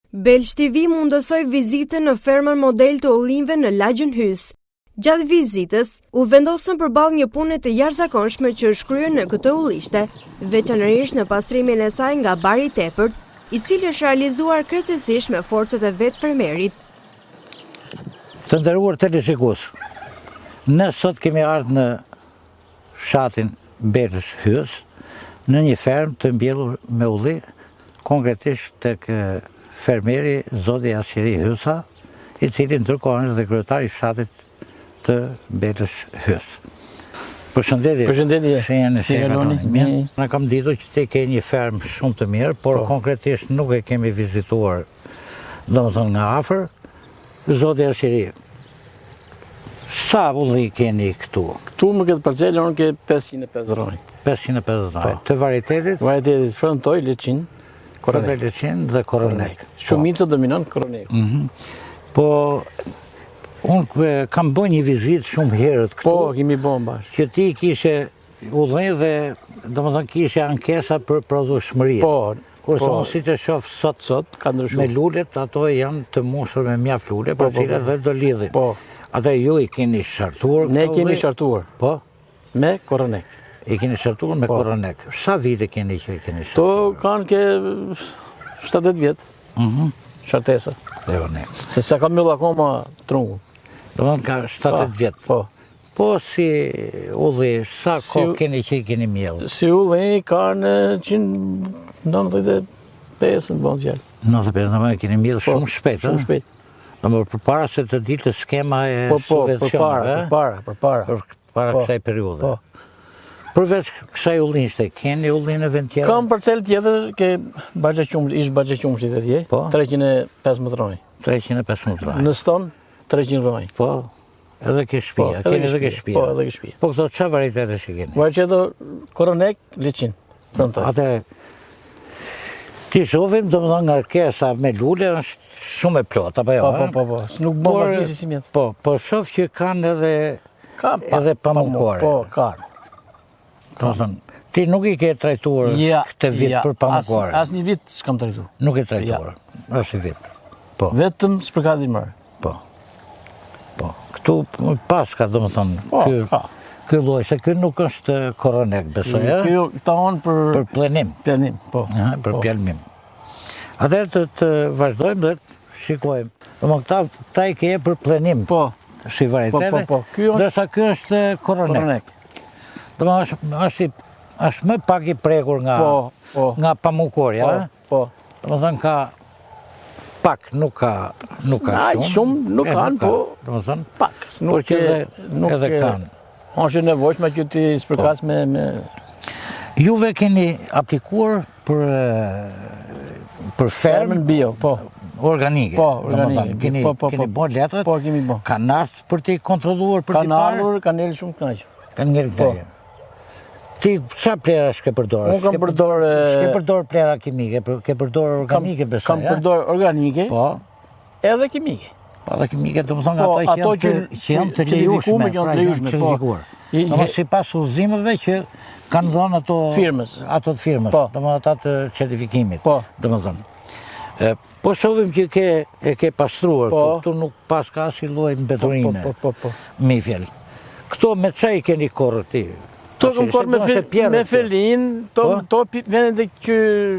Belç TV mundësoi vizitën në fermën model të ullinjve në Lagjën Hys. Gjatë vizitës, u vendosën përballë një pune të jashtëzakonshme që është kryer në këtë ullishte, veçanërisht në pastrimin e saj nga bari i tepërt, i cili është realizuar krejtësisht me forcat e vet fermerit. Të nderuar televizikues, ne sot kemi ardhur në fshatin Belç Hys, në një fermë të mbjellur me ulli, konkretisht tek fermeri Zoti Asqeri Hysa, i cili ndërkohë është dhe kryetari i fshatit të Belç Hys. Përshëndetje. Përshëndetje. Si jeni? Na kam ditur që ti ke një fermë shumë të mirë, por konkretisht nuk e kemi vizituar, domethënë nga afër. Zoti Asqeri, sa ulli keni këtu? Këtu më këtë parcelë unë ke 550 roj. 550 roj. Të varietetit? Varietetit Frontoj, Leçin, Koronek. Leçin dhe Koronek. Shumica dominon Koronek. Po, unë kam bërë një vizitë shumë herët këtu. Po, kemi bërë bashkë. Që ti kishe udhënë dhe domethënë kishe ankesa për prodhueshmëri. Po. Kurse unë si të shoh sot ka ndryshuar. me lulet, ato janë të mbushur me mjaft lule, për cilat dhe do lidhin. Po. Atë ju i keni shartuar? Ne kemi shartuar. Po? Me Koronek. I keni shartuar me Koronek. Sa vite keni që i keni To shartuar? kanë ke 7-8 vjetë. Shartesa. Se sa kam mbyll akoma trungun. Domethënë ka 7-8 vjetë. Po. Po si ulli, sa kohë keni që i keni mjellë? Si ulli kanë 195 në bëndë gjallë. 95, domethënë keni mjellë shumë shpejt, Shumë shpejt. Domethënë përpara se të dilte skema e subvencioneve. Përpara. Para kësaj periudhe. Po. Përveç kësaj ullishte, keni ullin e vend tjetër? Kam parcel tjetër ke ish Baxha Qumshit e tje, 315 roj. 315 roj. Në ston, 300 roj. Po, edhe ke shtëpia, keni edhe ke shtëpia. Po, edhe ke shtëpia. Po këto çfarë varietete që keni? Varieteto Koronek, Leçin. Atë ti shohim domethënë nga arkesa me lule është shumë e plotë apo jo? Po. Nuk bën pakisi si mjet. Po, shoh që kanë edhe pamukore. Po, kanë. Domethënë, ti nuk i ke trajtuar këtë vit për pamukore. Asnjë vit s'kam trajtuar. Nuk e trajtuar. Asnjë vit. Po. Vetëm spërkati marr. Po. Këtu pas ka domethënë ky lloj, se ky nuk është Koronek, besoj, ë? Ky ton për plenim. Plenim, po. Për pjalmim. Atëherë të vazhdojmë dhe të shikojmë. Domethënë këta i ke për plenim. Po. Si varietete. Po. Ndërsa ky është Koronek. Domethënë është më pak i prekur nga pamukorja, ë? Po. Domethënë ka pak, nuk ka shumë. Shumë nuk kanë, po. Domethënë pak. Por që edhe kanë. Është nevojshme që ti spërkas me... Juve keni aplikuar për fermën bio, po. Organike. Po, organike. Keni bërë letrat? Po, kemi bërë. Kanë ardhur për t'i kontrolluar për t'i parë? Kanë ardhur, kanë ngelë shumë knaqë. Kanë ngelë knaqë. Ti sa plera shke përdorë? Unë kam përdorë... Shke përdorë plera kimike, ke përdorë organike besoj, Kam përdorë organike, edhe kimike. Edhe kimike, të më thonë ato që janë të lejushme, pra janë certifikuar. Në si pas udhëzimeve që kanë dhënë ato të firmës, dhe më ata të certifikimit, dhe më thonë. Po shohim që ke pastruar, këtu nuk pas ka si lloj mbeturine, mi fjell. Këto me çaj keni korrë ti? To kam korrë me felin, to vendet që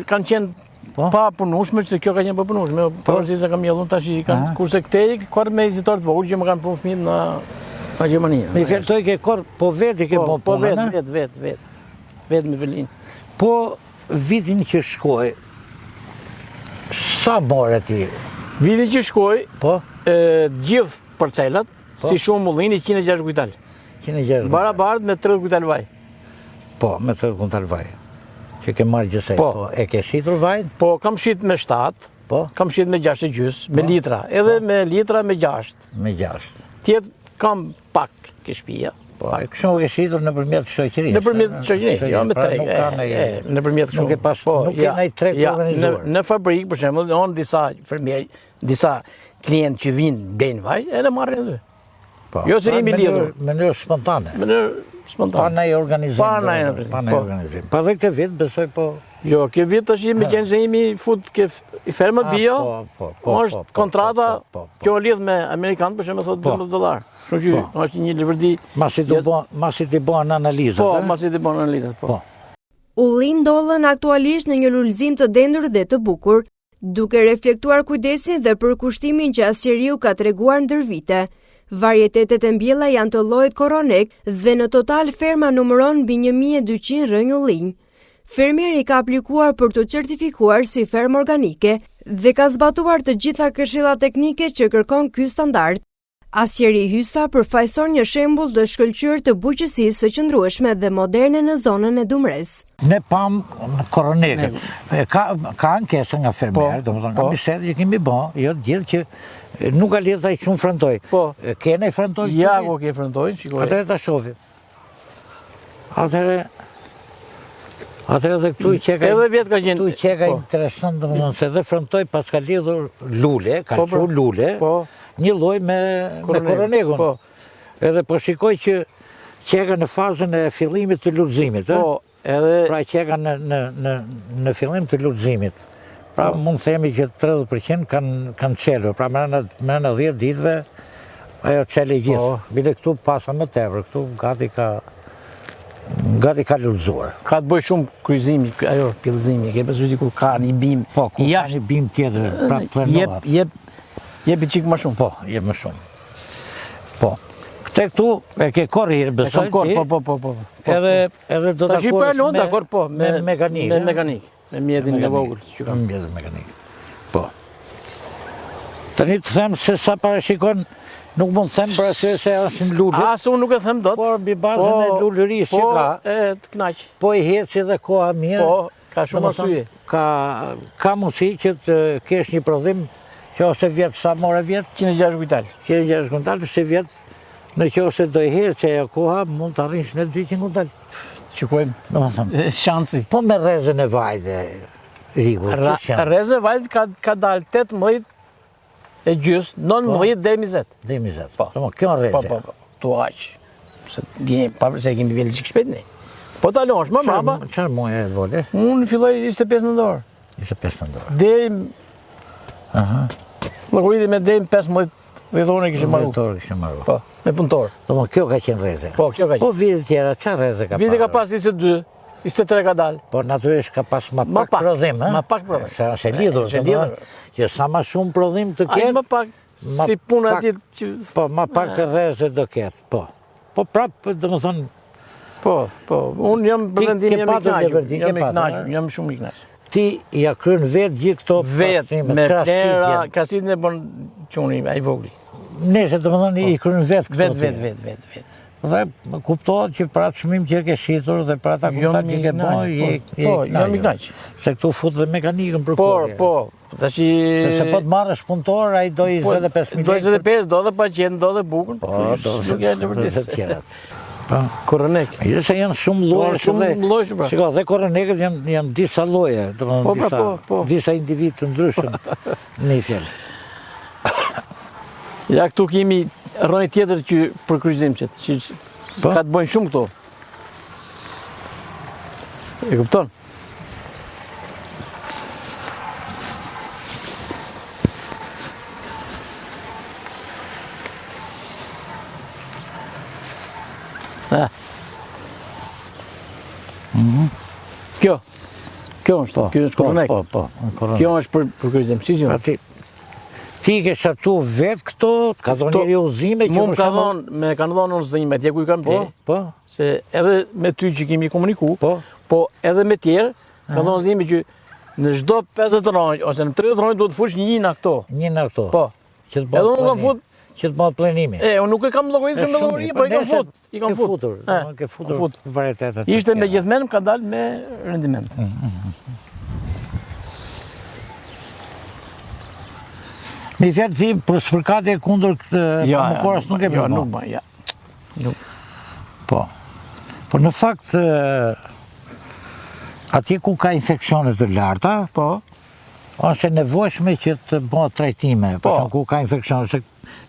kanë qenë pa punueshme, se kjo ka qenë pa punueshme, por si se kam jellun tash i kanë, kurse këtej korrë me vizitor të vogël që më kanë punë fëmijët në Gjermani. Mi fjell toj ke korrë, po vetë ke po punën, Po vetë me felin. Po vitin që shkoj, sa more ti? Vitin që shkoj, gjithë parcelat, si shumë mullini, 106 kujtal. 106 kujtal. Barabart me 30 kujtal vaj. Po, me 30 kujtal vaj. Që ke marrë gjithsej. Po, e ke shitur vajin? Po, kam shit me 7, kam shit me 6,5, me litra. Edhe me litra me 6. Me 6. Tjetë kam pak ke shtëpia. Po, kështu ke shitur nëpërmjet shoqërisë. Nëpërmjet shoqërisë, jo me treg. Nëpërmjet kështu. Nuk e pas, nuk ke ndaj treg organizuar. Në fabrikë, për shembull, on disa fermierë, disa klientë që vinë blejnë vaj, edhe marrin aty. Jo se jemi lidhur. Në mënyrë spontane. Mënyrë spontan. Pa ndaj organizim. Pa ndaj organizim. Pa dhe këtë vit, besoj po... Jo, këtë vit është me qenë që jemi fut i fermë bio, është kontrata kjo lidh me Amerikanë, për shemë thotë $12. Kështu që është një lëvërdi... Masi t'i bën analizat, Po, masi t'i bën analizat, po. Ullin ndodhen aktualisht në një lulëzim të dendur dhe të bukur, duke reflektuar kujdesin dhe për kushtimin që asqeriu ka treguar ndër vite. Varietetet e mbjella janë të llojit koronek dhe në total ferma numëron mbi 1200 rrënj ullinj. Fermieri ka aplikuar për të certifikuar si fermë organike dhe ka zbatuar të gjitha këshillat teknike që kërkon ky standard. Asqeri Hysa përfaqëson një shembull të shkëlqyer të bujqësisë së qëndrueshme dhe moderne në zonën e Dumres. Ne pam koronekët. Ka ankesë nga fermerë, domethënë nga bisedë që kemi bën, jo të gjithë që nuk ka lidhje ai shumë frantoj. Po. Kene frantoj? Ja, ku ke frantoj, shikoj. Atëherë ta shohim. Atëherë dhe këtu i qeka... Edhe vjetë ka qenë... Këtu i qeka interesant, domethënë se dhe frantoj pas ka lidhur lule, ka qu lule, një lloj me koronekun. Edhe po shikoj që qeka në fazën e fillimit të lulëzimit, pra qeka në fillim të lulëzimit. Pra mund themi që 30% kanë qelur, pra mërëna 10 ditëve ajo qele gjithë. Bile këtu pasa më tepër, këtu gati ka lullëzuar. Ka të bëj shumë kryzimi, ajo pjellëzimi, ke besu që kur ka një bim... Po, kur ka një bim tjetër, pra planohat. Jep i qikë më shumë. Po, jep më shumë. Po. Këte këtu e ke korrirë, besoj ti. Po. Edhe do të akorës me mekanikë. Me mekanikë, me mjedin e vogël. Me mjedin mekanikë. Po. Tani të them se sa parashikon, nuk mund të them për arsye se është në lulët. Unë nuk e them dot. Por mbi bazën e lulërisë që ka. Po, të knaq. Po i heci dhe koha mirë. Po, ka shumë arsye. Ka mundësi që të kesh një prodhim që ose vjetë sa more vjetë. 106 kuntal. 106 kuntal, se vjetë në që ose do i heci ajo koha, mund të arrinsh në 200 kuntal. Qikojmë. Shansi. Po me rrezën e vajtë, Riku. Rrezën e vajtë ka dalë 18 e gjysë, 19 dhe 20. Dhe 20. Po. Kjo në rrezë. Po. Tu aqë. Se kemi vjellë qikë shpet ne. Po ta lonsh, më maba. Qërë muaj e vole? Unë filloj 25 nëndorë. 25 nëndorë. Dejmë... Lëkuriti me dejmë 15 dhjetorë e kishë marru. Dhjetorë kishë marru. Po, me punëtorë. Do kjo ka qenë rrezë. Po, kjo ka qenë. Po vite tjera, qa rrezë ka parë? Vite ka pas 22, 23 ka dalë. Po naturisht ka pas ma pak prodhim, Ma pak prodhim. Se është e lidhur, që sa ma shumë prodhim të ketë... Ma pak, si punë ati që... Po, ma pak rrezë do ketë, po. Po prapë, do më thonë... Po, unë jam për vendim, jam shumë i knaqë. Ti ja kryen vetë gjithë këto vetë, me plera, krasitën e bon quni, a i vogli. Nese, do më thonë, i kryen vetë këto ti. Vetë. Dhe kuptohet që pra të shmim që e ke shitur dhe pra ta kuptat që ke boj, jam i knaqë. Se këtu fut dhe mekanikën për korje. Po. Se po të marrësh punëtor, a i do 25.000 Do 25, do dhe pacient, do dhe bukën. Po, do dhe tjerat. Koronek. Se janë shumë lloje. Shumë lloje, pra. Shiko, dhe koronekët janë disa lloje, po. Disa individ të ndryshëm në një fjalë. Ja këtu kemi rrënjë tjetër që për kryqëzim që ka të bëjnë shumë këto. E kupton? Kjo është koronek. Po. Kjo është për kryqëzim. Si që? Ti ke shatu vetë këto, ka dhonë njëri uzime që më kanë dhonë uzime, tje ku i kam ble. Po. Se edhe me ty që kemi komuniku, po edhe me tjerë, ka dhonë uzime që në çdo 50 rronjë, ose në 30 rronjë duhet fush një nga këto. Një nga këto. Po. Edhe unë kam fut. Që të bëhet plenimi. Unë nuk e kam llogaritur shumë me llogari, po i kam futur. Ke futur varietetet. Ishte me gjithmen, ka dalë me rendiment. Me fjalë ti, për spërkatje kundër pamukorës nuk e bëjmë. Jo, nuk bëjmë, Po. Por në fakt, atje ku ka infekcione të larta, është nevojshme që të bëhet trajtime, për ku ka infekcione, se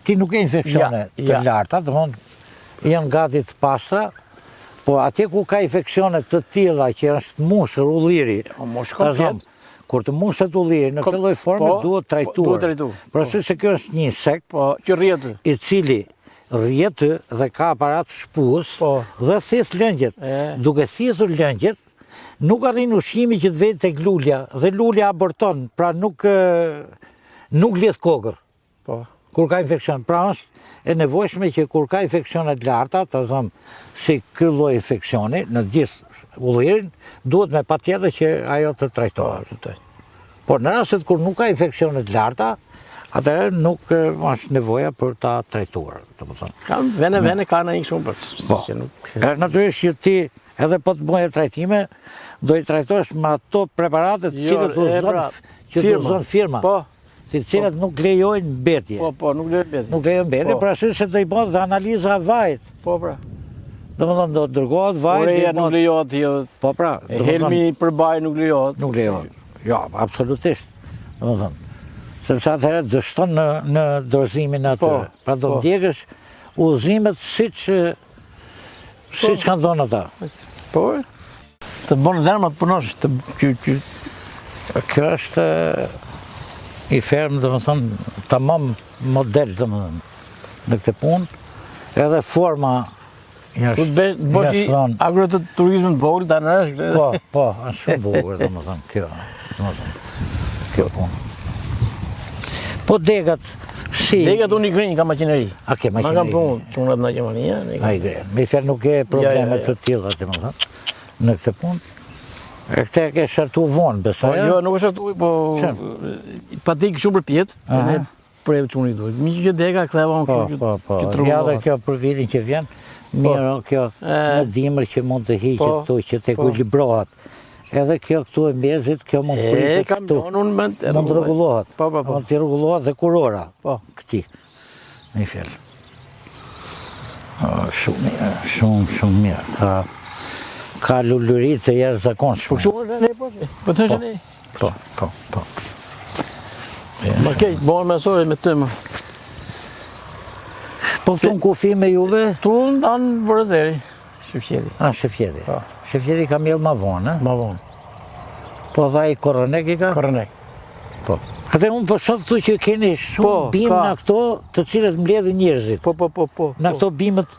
ti nuk e infekcione të larta, janë gati të pastra, Po atje ku ka infekcione të tilla që është mushër ulliri, kur të mushet ulliri në këtë lloj forme duhet trajtuar. Për arsye se kjo është një insekt i cili rrjetë dhe ka aparat shpuës dhe thith lëngjet. Duke thithur lëngjet, nuk arrin ushqimi që të vete tek lulja dhe lulja aborton, pra nuk lidh kokër. Kur ka infekcion, pra është e nevojshme që kur ka infekcione të larta, të thëmë si ky lloj infekcioni në gjithë ullirin, duhet me patjetër që ajo të trajtohet. Por në rastet kur nuk ka infekcione të larta, atëherë nuk është nevoja për ta trajtuar. Vene ka në një shumë për. Natyrisht që ti edhe po të bëje trajtime, do i trajtosh me ato preparate të cilët uzon firma. Të cilat nuk lejojnë mbetje. Nuk lejojnë mbetje. Nuk lejojnë mbetje, pra se do i bëhet dhe analiza vajt. Pra. Domethënë do të dërgohet vajt. Ureja nuk lejohet tillë. Pra. Helmi për baj nuk lejohet. Nuk lejohet. Jo, absolutisht. Domethënë, sepse atëherë dështon në dorëzimin aty. Pra do ndjekësh udhëzimet siç kanë dhënë ata. Të bën zemra të punosh, Kjo është i ferm, domethënë, tamam model, domethënë, në këtë punë, edhe forma Boshi agro të turizmit vogël tani është. Po, është shumë vogël, domethënë, kjo punë. Po degat, si... Degat unë i grinj, ka makineri. A ke makineri? Ma kam punë, çunat në Gjermania. A i grinj. Me fjalë nuk e probleme të tilla, domethënë, në këtë punë. E këte ke shartu vonë, besoj? Jo, nuk e shartu, po... Pa dik shumë për pjetë, edhe për e quni duhet. Mi që dega, këtheva unë kështu që të trungohat. Ja dhe kjo për vitin që vjen, mirë kjo në dimër që mund të hiqet këtu, që të ekuilibrohet. Edhe kjo këtu e mezit, kjo mund të pritet këtu. Mund të rregullohet. Mund të rregullohet dhe kurora. Këti. Në fjellë. Shumë mirë. Ka lullurit të jashtëzakonshme. Po shumë është ne, po të është ne. Po. Ma kej, bërë mesore me të më. Po të në kufi me juve? Tu ndanë Vërëzeri, Shefqedi. Shefqedi. Shefqedi ka mjellë ma vonë, Ma vonë. Po dha i Koronek i ka? Koronek. Po. Atë unë po shoh këtu që keni shumë bimë në këto të cilët mbledhin njerëzit. Po. Në këto bimët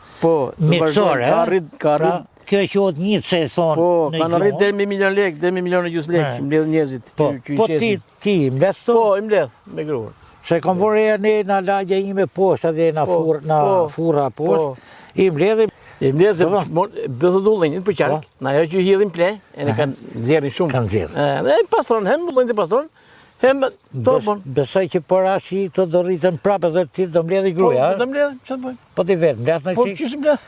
miqësore. Ka rrit. Kjo e quhet Nice, e thonë. Po, kanë arrit deri me 1 milion lekë, deri me 1,5 milion lekë që mbledhin njerëzit. Po ti i mbledh këto? Po, i mbledh me gruar. Se kom vorreja ne në lagja ime poshtë, edhe në furra poshtë, i mbledhim. I mbledh se bëthë dullinjit për qark, në ajo që hidhin ple, e ne kanë nxjerrin shumë. Kanë nxjerrë. Dhe pastron, hem dullinjit e pastron, hem to bon. Besoj që porashi këto do rriten prapë dhe ti do mbledhi gruaja. Po, do mbledh, çfarë bëjmë? Po ti vetë mbledh në Po, çish mbledh?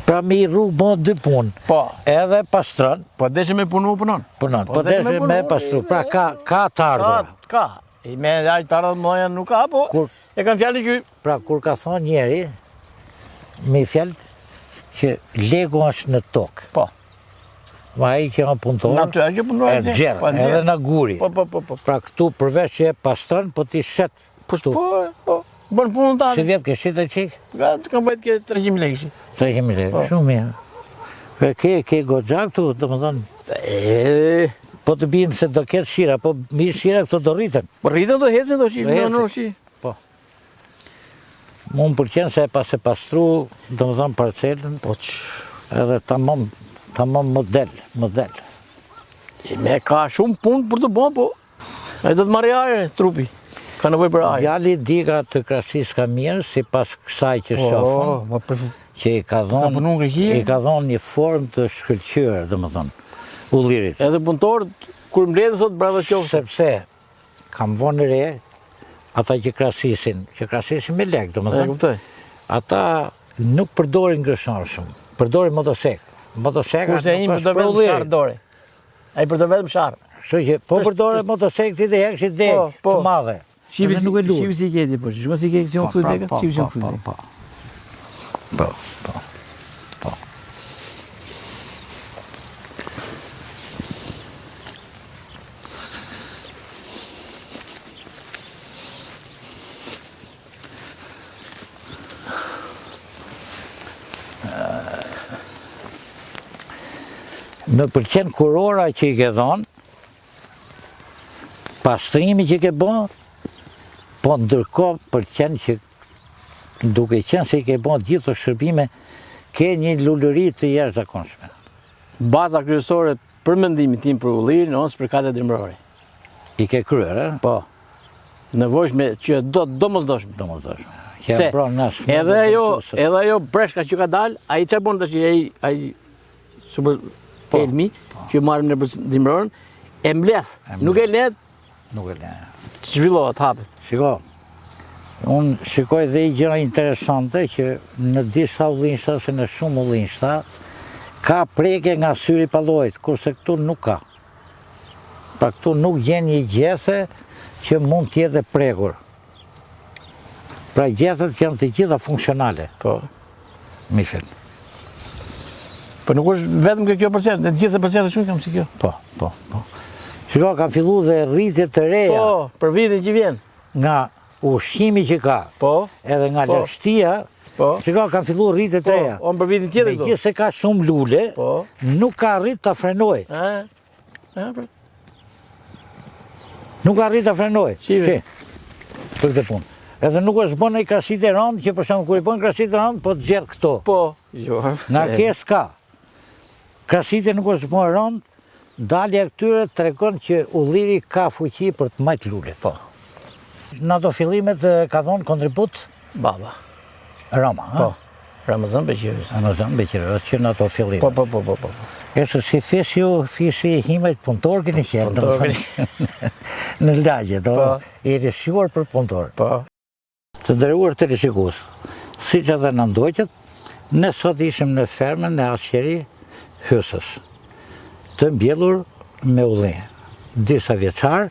Pra mi rrugë bon 2 punë. Po. Edhe pastron. Po deshe me punon. Punon. Po deshe me pastru. Pra ka të ardhur. Ka. I me ajtë të ardhur mëja nuk ka, po e kam fjallë që... Pra kur ka thonë njeri, me fjallë që legu është në tokë. Po. Ma i që nga punëtorë, Në aty që punëtorë e gjerë, edhe në guri. Po. Pra këtu përveç që e pastron, po ti shetë. Po. Bën punën ta. Si vjetë ke shetë e qikë? Kam bëjt ke 300.000 lekë. 300.000 lekë, shumë mirë. Ke goxha këtu, të më thonë, po të binë se do ketë shira, po mi shira këto do rritën. Po rritën do hecën, do shi. Po. Mu më përqenë se e pas e pastru, do më thonë parcelën, edhe tamam model. Me ka shumë punë për të bon, po. E do të marrë ajre, trupi. Ka nevoj për ajre. Djali diga të Krasis ka mirë, si pas kësaj që shofën, që i ka dhonë një formë të shkëlqyër, dhe më thonë, ullirit. Edhe punëtorë, kur mbledhën, thotë brada qofë. Sepse, kam vonë re, ata që krasisin me lekë, dhe më thonë, ata nuk përdorin ngrëshon shumë, përdorin motosekë. Kurse i përdor vetëm sharë dore. A i përdor vetëm sharë. Shë që, po përdore motosekë ti dhe hekë që dekë, të madhe. Shivi si kjeti, po, shikon si kjeti, si unë këtu dekët, shivi si unë këtu dekët. Po. Më pëlqen kurora që i ke dhonë, pastrimi që i ke bën, po ndërkohë pëlqen që duke qenë se i ke bën gjithë të shërbime, ke një lulëri të jashtëzakonshme. Baza kryesore për mendimin tim për Ullirin ose për katedrën dimrore. I ke kryer, e? Po. Nevojshme që domosdoshme. Se, edhe ajo breshka që ka dalë, ai çfarë bën tash ai super Elmi, që marrim në dimrorën, e mledh, nuk e let. Nuk e let. Zhvillohet, hapet. Shiko, unë shikoj dhe i gjëra interesante që në disa ullinshta ose në shumë ullinshta ka preke nga syri pallojit, kurse këtu nuk ka. Pra këtu nuk gjen një gjethe që mund të jetë prekur. Pra gjethet janë të gjitha funksionale. Po. Mi fel. Po nuk është vetëm kjo përcjellje, të gjitha përcjelljet shumë kam si kjo. Po. Shiko, ka fillu dhe rritje të reja. Po, për vitin që vjen. Nga ushqimi që ka, edhe nga lagështia, shiko, ka fillu rritje të reja. Po, për vitin tjetër këtu. Megjithëse ka shumë lule, nuk ka arrit ta frenoj. Nuk ka arrit ta frenoj. Shi, për këtë punë. Edhe nuk është bën ai krasit e rëndë, që për shembull kur i bën krasit e rëndë, po të gjerë këto. Po, Ngarkesë ka. Krasit e nuk është bën rëndë, dalja këtyre tregon që Ulliri ka fuqi për të majtë lulet. Po. Në ato fillimet ka dhënë kontribut baba. Rama, ha? Po. Ramazan Beqirës. Ramazan Beqirës, që në ato fillimet. Po. Esë si fesju, fisi himajt punëtor këni qenë. Në lagje, i rishjuar për punëtor. Po. Të nderuar teleshikues, siç edhe na ndoqët, ne sot ishim në fermën e Asqeri Hysës, të mbjellur me ulli, disa vjeçar,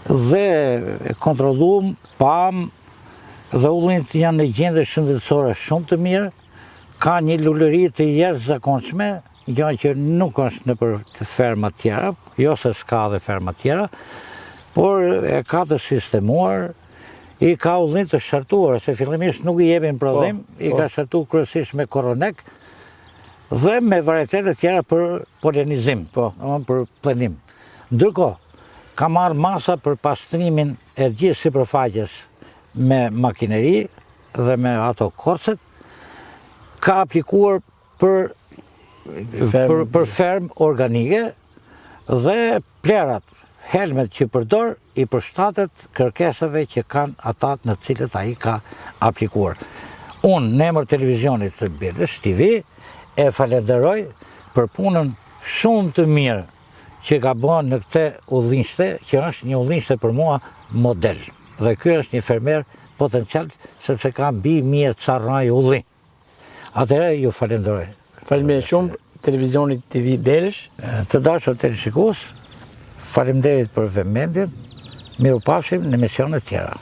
dhe kontrolluam, pam, dhe ullin janë në gjendje shëndetësore shumë të mirë, ka një lulëri të jashtëzakonshme, gjë që nuk është në për të ferma tjera, jo se s'ka dhe ferma tjera, por e ka të sistemuar, i ka ullin të shartuar, se fillimisht nuk i jepin prodhim, i ka shartu kryesisht me koronek, dhe me varietetet tjera për polenizim, për plenim. Ndërkohë, ka marrë masa për pastrimin e gjithë sipërfaqes me makineri dhe me ato korset, ka aplikuar për ferm organike dhe plerat, helmet që përdor i përshtatet kërkesave që kanë atat në cilët ai ka aplikuar. Unë, në emër televizionit të Billës TV, e falenderoj për punën shumë të mirë që ka bën në këtë ullinshte, që është një ullinshte për mua model. Dhe ky është një fermer potencial, sepse ka mbi 1000 carraj ulli. Atëherë ju falenderoj. Faleminderit shumë televizionit TV Billës. Të dashur teleshikues, faleminderit për vëmendjen. Mirupafshim në emisione tjera.